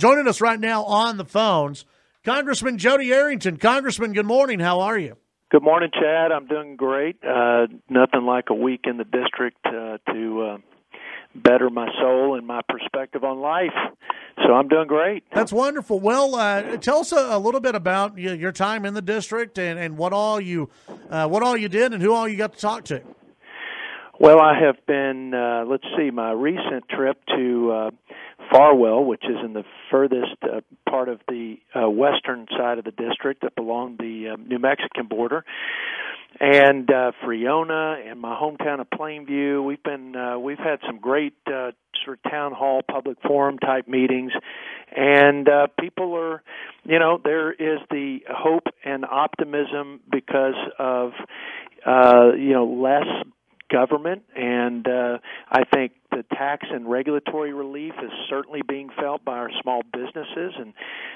Joining us right now on the phones, Congressman Jodey Arrington. Congressman, good morning. How are you? Good morning, Chad. I'm doing great. Nothing like a week in the district to better my soul and my perspective on life. So I'm doing great. That's wonderful. Well, tell us a little bit about your time in the district and what all you did and who all you got to talk to. Well, I have been, my recent trip to Farwell, which is in the furthest part of the western side of the district up along the New Mexican border, and Friona and my hometown of Plainview. We've had some great sort of town hall, public forum type meetings, and people are, there is the hope and optimism because of less government, and I think the tax and regulatory relief is certainly being felt by our small businesses, and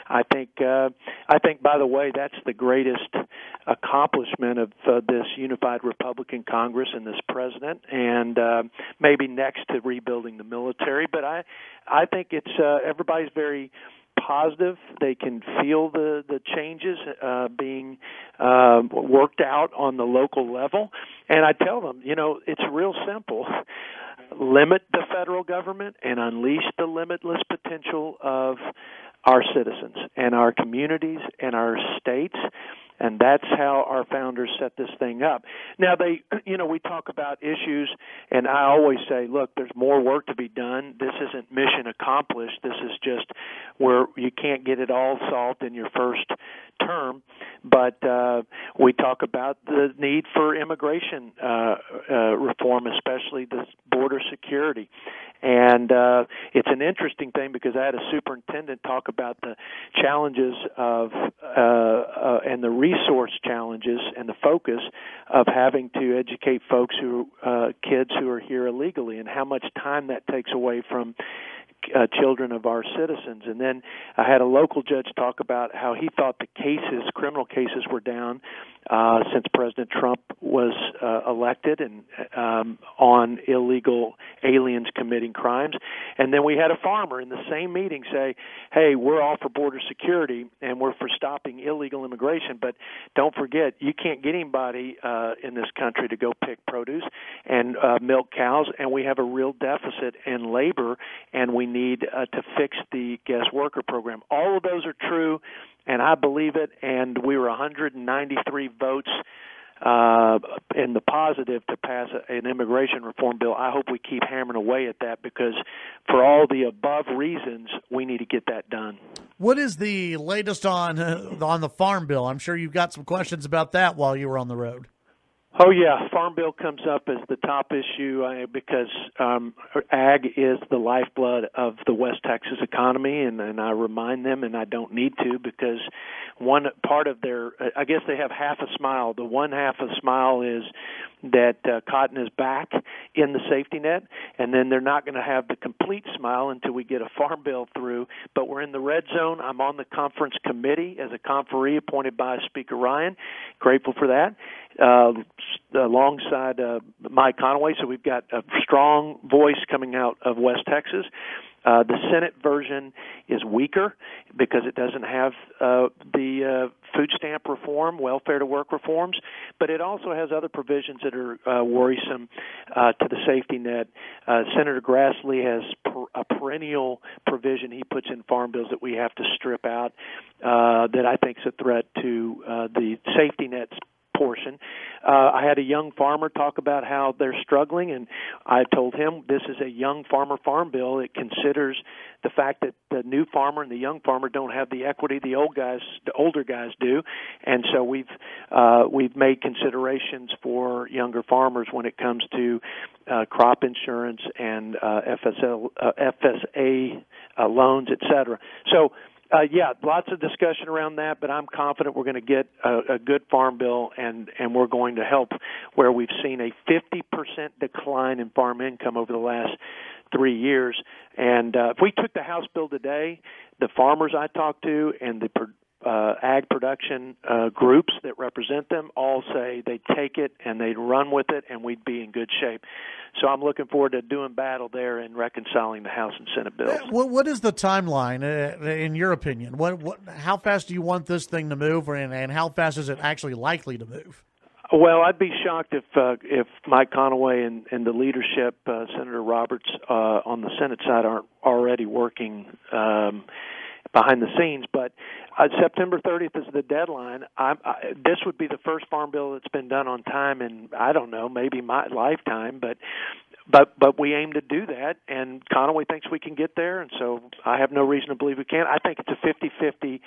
I think by the way, that's the greatest accomplishment of this unified Republican Congress and this president, and maybe next to rebuilding the military. But I think it's everybody's very positive. They can feel the changes being worked out on the local level. And I tell them, it's real simple. Limit the federal government and unleash the limitless potential of our citizens and our communities and our states. And that's how our founders set this thing up. Now, we talk about issues, and I always say, look, there's more work to be done. This isn't mission accomplished. This is just where you can't get it all solved in your first term. But we talk about the need for immigration reform, especially the border security. And it's an interesting thing because I had a superintendent talk about the challenges of and the resource challenges and the focus of having to educate folks kids who are here illegally, and how much time that takes away from children of our citizens. And then I had a local judge talk about how he thought the criminal cases were down since President Trump was elected, and on illegal aliens committing crimes. And then we had a farmer in the same meeting say, hey, we're all for border security and we're for stopping illegal immigration, but don't forget, you can't get anybody in this country to go pick produce and milk cows, and we have a real deficit in labor, and we need to fix the guest worker program. All of those are true, and I believe it, and we were 193 votes in the positive to pass an immigration reform bill. I hope we keep hammering away at that, because for all the above reasons, we need to get that done. What is the latest on the farm bill? I'm sure you've got some questions about that while you were on the road. Oh, yeah. Farm bill comes up as the top issue because ag is the lifeblood of the West Texas economy, and I remind them, and I don't need to, because one part of their, I guess they have half a smile. The one half of the smile is that cotton is back in the safety net, and then they're not going to have the complete smile until we get a farm bill through. But we're in the red zone. I'm on the conference committee as a conferee appointed by Speaker Ryan. Grateful for that. Alongside Mike Conaway, so we've got a strong voice coming out of West Texas. The Senate version is weaker because it doesn't have the food stamp reform, welfare to work reforms, but it also has other provisions that are worrisome to the safety net. Senator Grassley has a perennial provision he puts in farm bills that we have to strip out that I think is a threat to the safety net portion. I had a young farmer talk about how they're struggling, and I told him this is a young farmer farm bill. It considers the fact that the new farmer and the young farmer don't have the equity the older guys do, and so we've made considerations for younger farmers when it comes to crop insurance and FSA loans, et cetera. So. Lots of discussion around that, but I'm confident we're going to get a good farm bill, and we're going to help where we've seen a 50% decline in farm income over the last 3 years. And if we took the House bill today, the farmers I talked to and the ag production groups that represent them all say they'd take it and they'd run with it, and we'd be in good shape. So I'm looking forward to doing battle there and reconciling the House and Senate bills. What is the timeline, in your opinion? How fast do you want this thing to move, and how fast is it actually likely to move? Well, I'd be shocked if Mike Conaway and the leadership, Senator Roberts, on the Senate side aren't already working behind the scenes. But September 30th is the deadline. This would be the first farm bill that's been done on time in, I don't know, maybe my lifetime. But we aim to do that, and Conaway thinks we can get there, and so I have no reason to believe we can't. I think it's a 50-50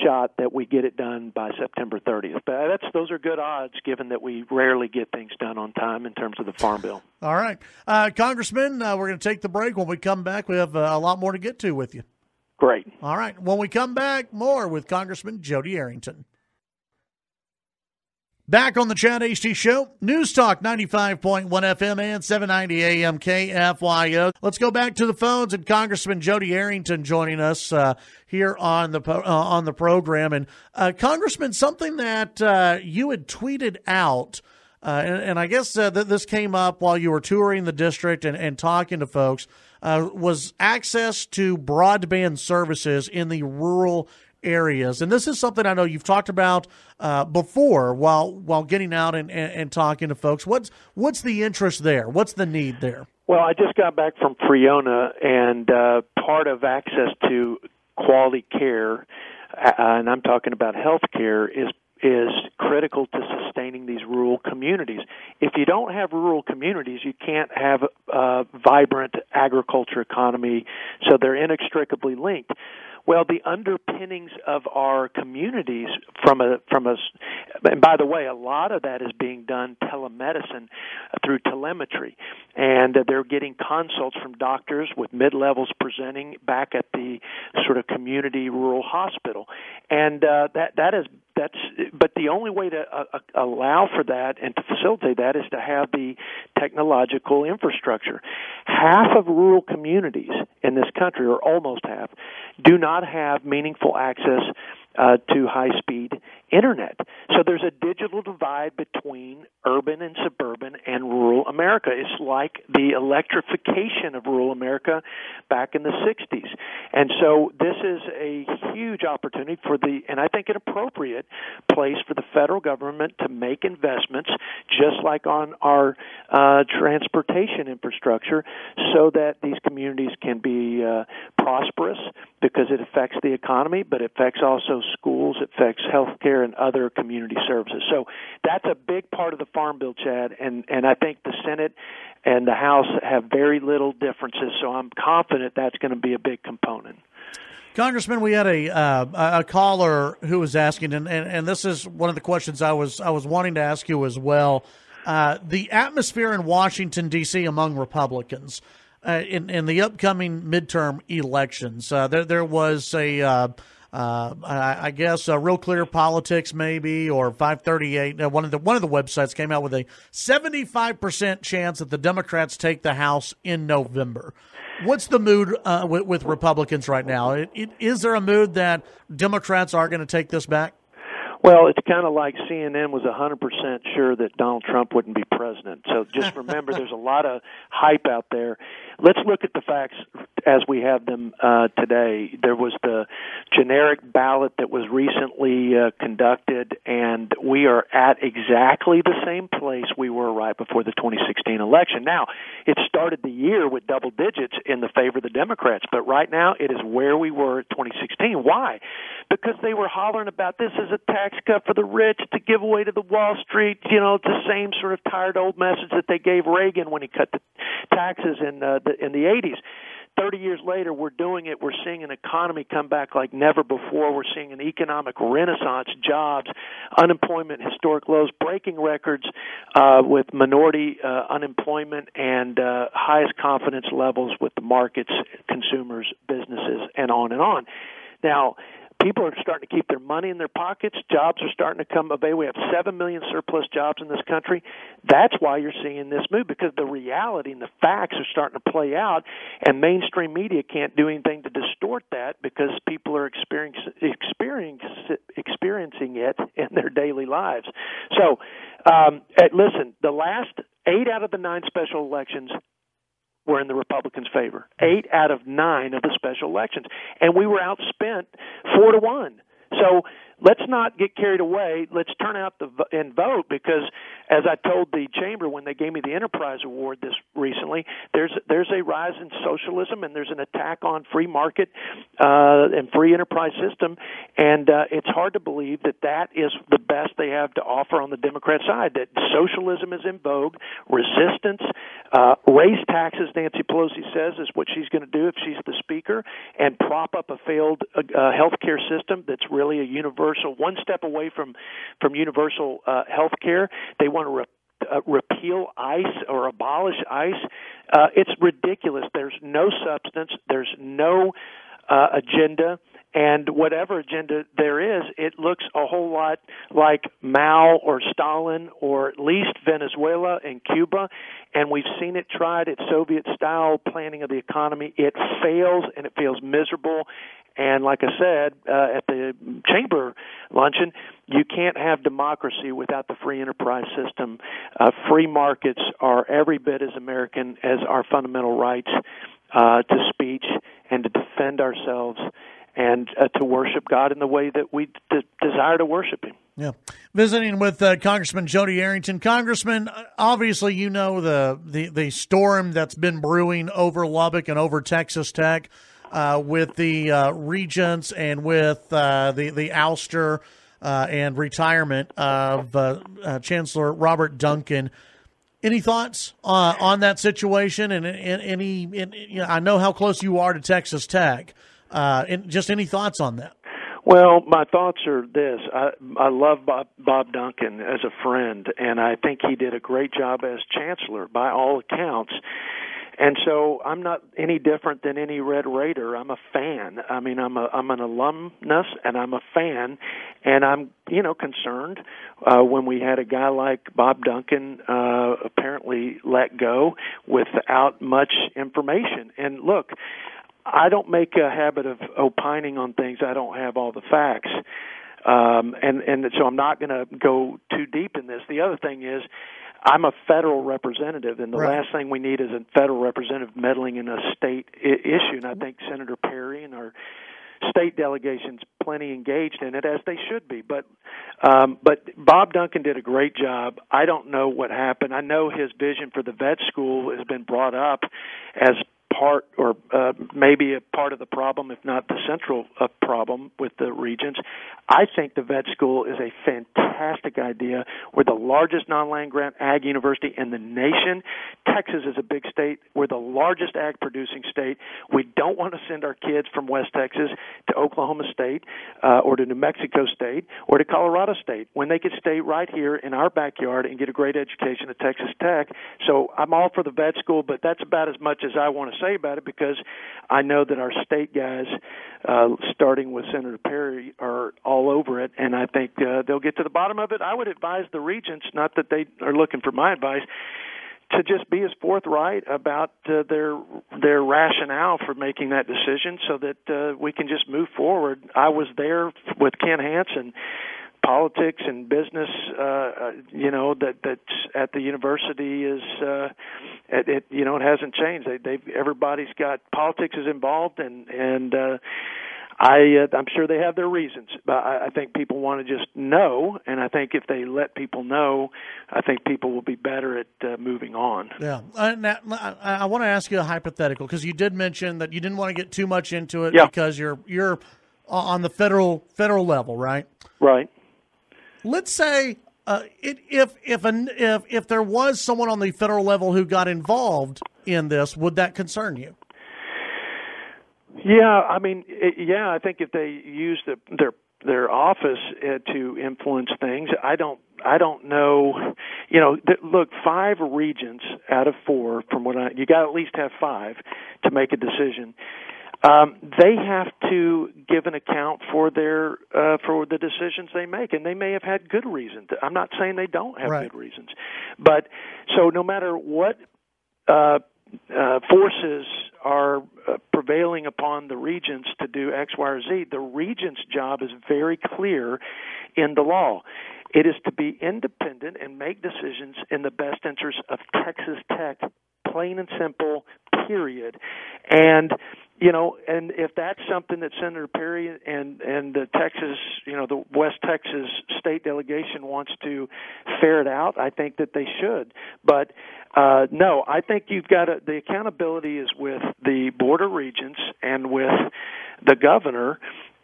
shot that we get it done by September 30th. But those are good odds, given that we rarely get things done on time in terms of the farm bill. All right. Congressman, we're going to take the break. When we come back, we have a lot more to get to with you. Great. All right. When we come back, more with Congressman Jodey Arrington. Back on the Chad Hasty Show, News Talk 95.1 FM and 790 AM KFYO. Let's go back to the phones, and Congressman Jodey Arrington joining us here on the program. And Congressman, something that you had tweeted out, and I guess this came up while you were touring the district and talking to folks, was access to broadband services in the rural areas. And this is something I know you've talked about before while getting out and talking to folks. What's the interest there? What's the need there? Well, I just got back from Freona, and part of access to quality care, and I'm talking about health care, is critical to sustaining these rural communities. If you don't have rural communities, you can't have a vibrant agriculture economy, so they're inextricably linked. Well, the underpinnings of our communities and by the way, a lot of that is being done telemedicine through telemetry, and they're getting consults from doctors with mid-levels presenting back at the sort of community rural hospital, and but the only way to allow for that and to facilitate that is to have the technological infrastructure. Half of rural communities in this country, or almost half, do not have meaningful access to high-speed internet. So there's a digital divide between urban and suburban and rural America. It's like the electrification of rural America back in the 60s. And so this is a huge opportunity and I think an appropriate place for the federal government to make investments, just like on our transportation infrastructure, so that these communities can be prosperous, because it affects the economy, but it affects also schools, it affects health care and other community services. So that's a big part of the Farm Bill, Chad, and I think the Senate and the House have very little differences, so I'm confident that's going to be a big component. Congressman, we had a caller who was asking, and this is one of the questions I was wanting to ask you as well. The atmosphere in Washington, D.C. among Republicans in the upcoming midterm elections, there was I guess Real Clear Politics maybe, or 538. One of the websites came out with a 75% chance that the Democrats take the House in November. What's the mood with Republicans right now? Is there a mood that Democrats are going to take this back? Well, it's kind of like CNN was 100% sure that Donald Trump wouldn't be president. So just remember, there's a lot of hype out there. Let's look at the facts as we have them today. There was the generic ballot that was recently conducted, and we are at exactly the same place we were right before the 2016 election. Now, it started the year with double digits in the favor of the Democrats, but right now it is where we were at 2016. Why? Because they were hollering about this as a tax cut for the rich to give away to the Wall Street, the same sort of tired old message that they gave Reagan when he cut the taxes in the 80s. 30 years later, we're doing it. We're seeing an economy come back like never before. We're seeing an economic renaissance, jobs, unemployment, historic lows, breaking records with minority unemployment, and highest confidence levels with the markets, consumers, businesses, and on and on. Now, people are starting to keep their money in their pockets. Jobs are starting to come available. We have 7 million surplus jobs in this country. That's why you're seeing this move, because the reality and the facts are starting to play out, and mainstream media can't do anything to distort that, because people are experiencing it in their daily lives. So, listen, the last 8 out of the 9 special elections were in the Republicans' favor. 8 out of 9 of the special elections. And we were outspent 4-1. So let's not get carried away. Let's turn out and vote, because as I told the chamber when they gave me the Enterprise Award this recently, there's a rise in socialism, and there's an attack on free market and free enterprise system, and it's hard to believe that is the best they have to offer on the Democrat side, that socialism is in vogue, resistance, raise taxes, Nancy Pelosi says, is what she's going to do if she's the speaker, and prop up a failed health care system that's really a universal, one step away from universal health care. They want to repeal ICE or abolish ICE. It's ridiculous. There's no substance. There's no agenda. And whatever agenda there is, it looks a whole lot like Mao or Stalin, or at least Venezuela and Cuba. And we've seen it tried at Soviet-style planning of the economy. It fails, and it fails miserable. And like I said at the chamber luncheon, you can't have democracy without the free enterprise system. Free markets are every bit as American as our fundamental rights to speech and to defend ourselves and to worship God in the way that we desire to worship Him. Yeah. Visiting with Congressman Jodey Arrington. Congressman, obviously you know the storm that's been brewing over Lubbock and over Texas Tech with the regents and with the ouster and retirement of Chancellor Robert Duncan. Any thoughts on that situation? And I know how close you are to Texas Tech. Just any thoughts on that? Well, my thoughts are this. I love Bob Duncan as a friend, and I think he did a great job as Chancellor by all accounts. And so I'm not any different than any Red Raider. I'm a fan. I mean, I'm an alumnus, and I'm a fan, and I'm concerned when we had a guy like Bob Duncan apparently let go without much information. And look, I don't make a habit of opining on things I don't have all the facts. And so I'm not going to go too deep in this. The other thing is, I'm a federal representative, and the last thing we need is a federal representative meddling in a state issue. And I think Senator Perry and our state delegation's plenty engaged in it, as they should be. But Bob Duncan did a great job. I don't know what happened. I know his vision for the vet school has been brought up as part, or maybe a part of the problem, if not the central problem with the Regents. I think the vet school is a fantastic idea. We're the largest non-land grant ag university in the nation. Texas is a big state. We're the largest ag-producing state. We don't want to send our kids from West Texas to Oklahoma State or to New Mexico State or to Colorado State when they could stay right here in our backyard and get a great education at Texas Tech. So I'm all for the vet school, but that's about as much as I want to say about it, because I know that our state guys, starting with Senator Perry, are all over it, and I think they'll get to the bottom of it. I would advise the Regents, not that they are looking for my advice, to just be as forthright about their rationale for making that decision, so that we can just move forward. I was there with Ken Hansen. Politics and business, that's at the university is, it hasn't changed. Everybody's got politics is involved, and I'm sure they have their reasons. But I think people want to just know, and I think if they let people know, I think people will be better at moving on. Yeah, I want to ask you a hypothetical, because you did mention that you didn't want to get too much into it because you're on the federal level, right? Right. Let's say if there was someone on the federal level who got involved in this, would that concern you? Yeah, I mean, I think if they use their office to influence things, I don't know. Look, 5 regents out of 4, from what you got to at least have 5 to make a decision. They have to give an account for the decisions they make, and they may have had good reasons. I'm not saying they don't have good reasons, but so no matter what forces are prevailing upon the regents to do X, Y, or Z, the regents' job is very clear into law. It is to be independent and make decisions in the best interest of Texas Tech, plain and simple, period. And and if that's something that Senator Perry and the Texas, the West Texas state delegation wants to ferret out, I think that they should. But no, I think you've got the accountability is with the Board of Regents and with the governor.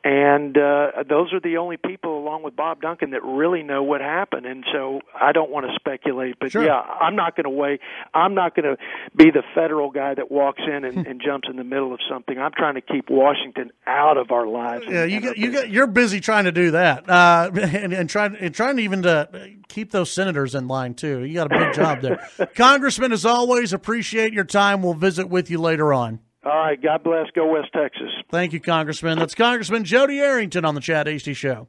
And those are the only people, along with Bob Duncan, that really know what happened. And so I don't want to speculate, but sure. I'm not going to be the federal guy that walks in and jumps in the middle of something. I'm trying to keep Washington out of our lives. Yeah, you're busy trying to do that, and trying even to keep those senators in line too. You got a big job there, Congressman. As always, appreciate your time. We'll visit with you later on. All right. God bless. Go West Texas. Thank you, Congressman. That's Congressman Jodey Arrington on the Chad Hasty Show.